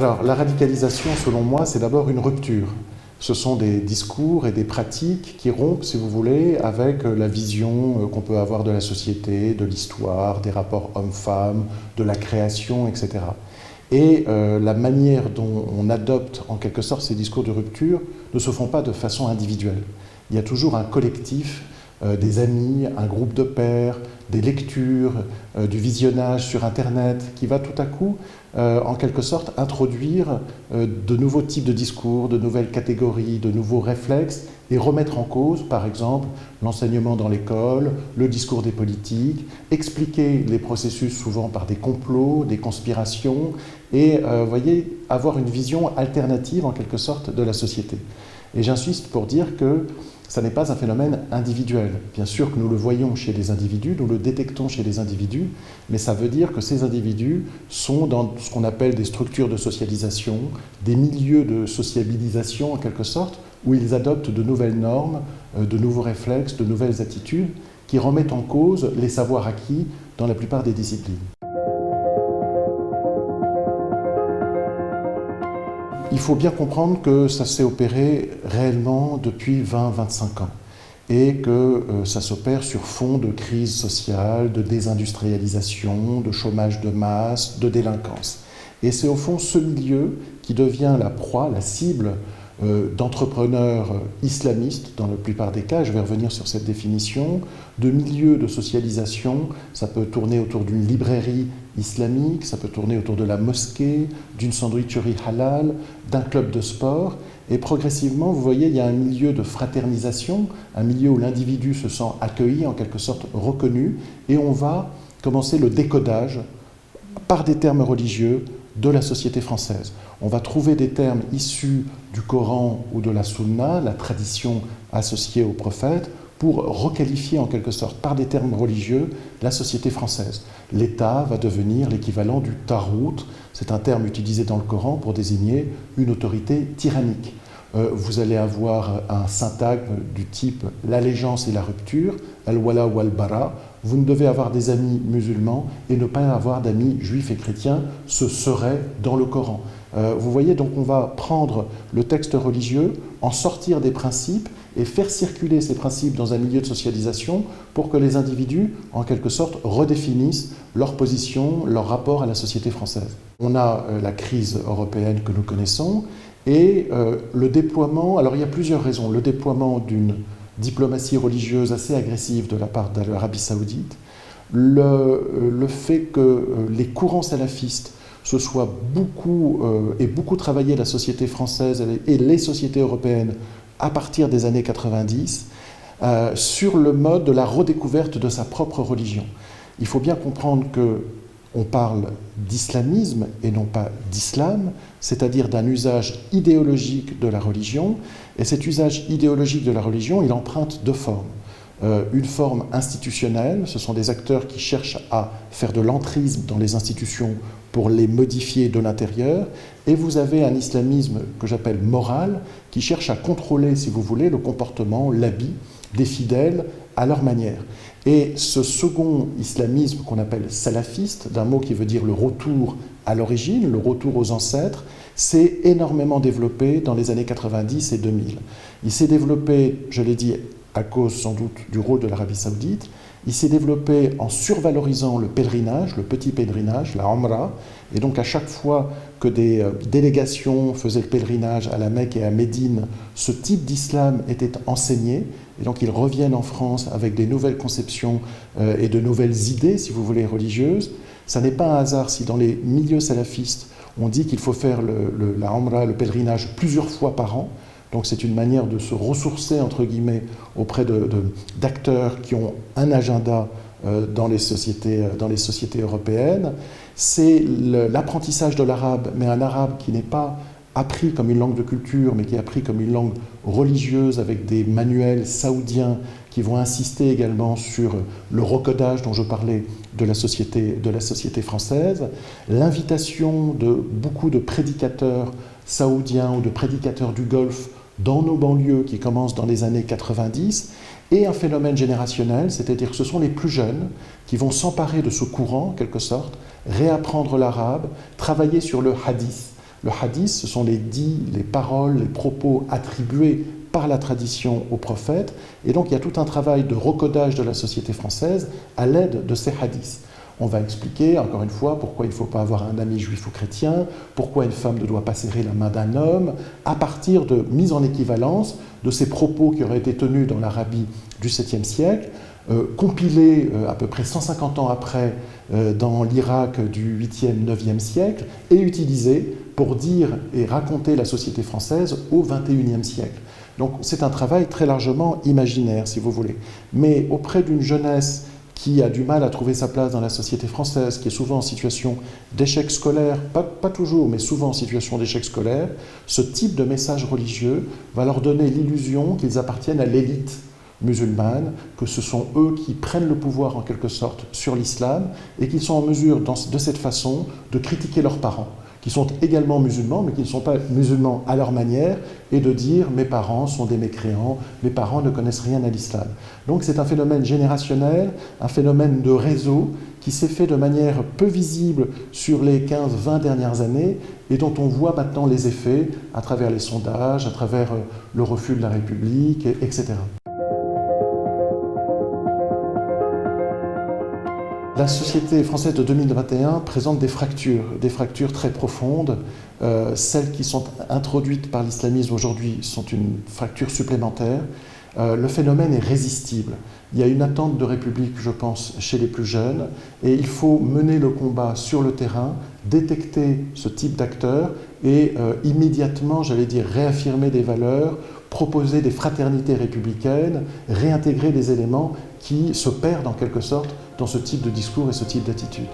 Alors, la radicalisation, selon moi, c'est d'abord une rupture. Ce sont des discours et des pratiques qui rompent, si vous voulez, avec la vision qu'on peut avoir de la société, de l'histoire, des rapports hommes-femmes, de la création, etc. Et la manière dont on adopte, en quelque sorte, ces discours de rupture ne se font pas de façon individuelle. Il y a toujours un collectif, des amis, un groupe de pairs, des lectures, du visionnage sur Internet, qui va tout à coup, en quelque sorte, introduire de nouveaux types de discours, de nouvelles catégories, de nouveaux réflexes, et remettre en cause, par exemple, l'enseignement dans l'école, le discours des politiques, expliquer les processus souvent par des complots, des conspirations, et, voyez, avoir une vision alternative, en quelque sorte, de la société. Et j'insiste pour dire que ça n'est pas un phénomène individuel. Bien sûr que nous le voyons chez les individus, nous le détectons chez les individus, mais ça veut dire que ces individus sont dans ce qu'on appelle des structures de socialisation, des milieux de sociabilisation en quelque sorte, où ils adoptent de nouvelles normes, de nouveaux réflexes, de nouvelles attitudes qui remettent en cause les savoirs acquis dans la plupart des disciplines. Il faut bien comprendre que ça s'est opéré réellement depuis 20-25 ans et que ça s'opère sur fond de crise sociale, de désindustrialisation, de chômage de masse, de délinquance. Et c'est au fond ce milieu qui devient la proie, la cible d'entrepreneurs islamistes, dans la plupart des cas, je vais revenir sur cette définition, de milieux de socialisation, ça peut tourner autour d'une librairie islamique, ça peut tourner autour de la mosquée, d'une sandwicherie halal, d'un club de sport, et progressivement, vous voyez, il y a un milieu de fraternisation, un milieu où l'individu se sent accueilli, en quelque sorte reconnu, et on va commencer le décodage par des termes religieux de la société française. On va trouver des termes issus du Coran ou de la Sunna, la tradition associée au prophète, pour requalifier en quelque sorte par des termes religieux la société française. L'État va devenir l'équivalent du tarout, c'est un terme utilisé dans le Coran pour désigner une autorité tyrannique. Vous allez avoir un syntagme du type l'allégeance et la rupture, al-wala ou al-bara. Vous ne devez avoir des amis musulmans et ne pas avoir d'amis juifs et chrétiens, ce serait dans le Coran. Vous voyez, donc on va prendre le texte religieux, en sortir des principes et faire circuler ces principes dans un milieu de socialisation pour que les individus, en quelque sorte, redéfinissent leur position, leur rapport à la société française. On a la crise européenne que nous connaissons et le déploiement, alors il y a plusieurs raisons, le déploiement d'une diplomatie religieuse assez agressive de la part de l'Arabie saoudite, le fait que les courants salafistes se soient beaucoup travaillé la société française et les sociétés européennes à partir des années 90 sur le mode de la redécouverte de sa propre religion. Il faut bien comprendre qu'on parle d'islamisme et non pas d'islam, c'est-à-dire d'un usage idéologique de la religion, et cet usage idéologique de la religion, il emprunte deux formes. Une forme institutionnelle, ce sont des acteurs qui cherchent à faire de l'entrisme dans les institutions pour les modifier de l'intérieur, et vous avez un islamisme que j'appelle moral, qui cherche à contrôler, si vous voulez, le comportement, l'habit des fidèles à leur manière. Et ce second islamisme qu'on appelle salafiste, d'un mot qui veut dire le retour à l'origine, le retour aux ancêtres, s'est énormément développé dans les années 90 et 2000. Il s'est développé, je l'ai dit, à cause sans doute du rôle de l'Arabie saoudite. Il s'est développé en survalorisant le pèlerinage, le petit pèlerinage, la Umrah, et donc à chaque fois que des délégations faisaient le pèlerinage à la Mecque et à Médine, ce type d'islam était enseigné, et donc ils reviennent en France avec des nouvelles conceptions et de nouvelles idées, si vous voulez, religieuses. Ça n'est pas un hasard si dans les milieux salafistes, on dit qu'il faut faire la Umrah, le pèlerinage, plusieurs fois par an. Donc c'est une manière de se ressourcer, entre guillemets, auprès d'acteurs qui ont un agenda dans les sociétés européennes. C'est l'apprentissage de l'arabe, mais un arabe qui n'est pas appris comme une langue de culture, mais qui est appris comme une langue religieuse, avec des manuels saoudiens qui vont insister également sur le recodage dont je parlais de la société française, l'invitation de beaucoup de prédicateurs saoudiens ou de prédicateurs du Golfe dans nos banlieues qui commencent dans les années 90, et un phénomène générationnel, c'est-à-dire que ce sont les plus jeunes qui vont s'emparer de ce courant, en quelque sorte, réapprendre l'arabe, travailler sur le hadith. Le hadith, ce sont les dits, les paroles, les propos attribués par la tradition au prophète, et donc il y a tout un travail de recodage de la société française à l'aide de ces hadiths. On va expliquer, encore une fois, pourquoi il ne faut pas avoir un ami juif ou chrétien, pourquoi une femme ne doit pas serrer la main d'un homme, à partir de mise en équivalence de ces propos qui auraient été tenus dans l'Arabie du 7e siècle, compilés à peu près 150 ans après dans l'Irak du 8e, 9e siècle, et utilisés pour dire et raconter la société française au 21e siècle. Donc c'est un travail très largement imaginaire, si vous voulez. Mais auprès d'une jeunesse qui a du mal à trouver sa place dans la société française, qui est souvent en situation d'échec scolaire, pas toujours, mais souvent en situation d'échec scolaire, ce type de message religieux va leur donner l'illusion qu'ils appartiennent à l'élite musulmane, que ce sont eux qui prennent le pouvoir en quelque sorte sur l'islam et qu'ils sont en mesure de cette façon de critiquer leurs parents, qui sont également musulmans, mais qui ne sont pas musulmans à leur manière, et de dire « mes parents sont des mécréants, mes parents ne connaissent rien à l'islam ». Donc c'est un phénomène générationnel, un phénomène de réseau qui s'est fait de manière peu visible sur les 15-20 dernières années et dont on voit maintenant les effets à travers les sondages, à travers le refus de la République, etc. La société française de 2021 présente des fractures très profondes. Celles qui sont introduites par l'islamisme aujourd'hui sont une fracture supplémentaire. Le phénomène est résistible. Il y a une attente de république, je pense, chez les plus jeunes, et il faut mener le combat sur le terrain, détecter ce type d'acteurs et immédiatement, j'allais dire, réaffirmer des valeurs, proposer des fraternités républicaines, réintégrer des éléments qui se perdent en quelque sorte dans ce type de discours et ce type d'attitude.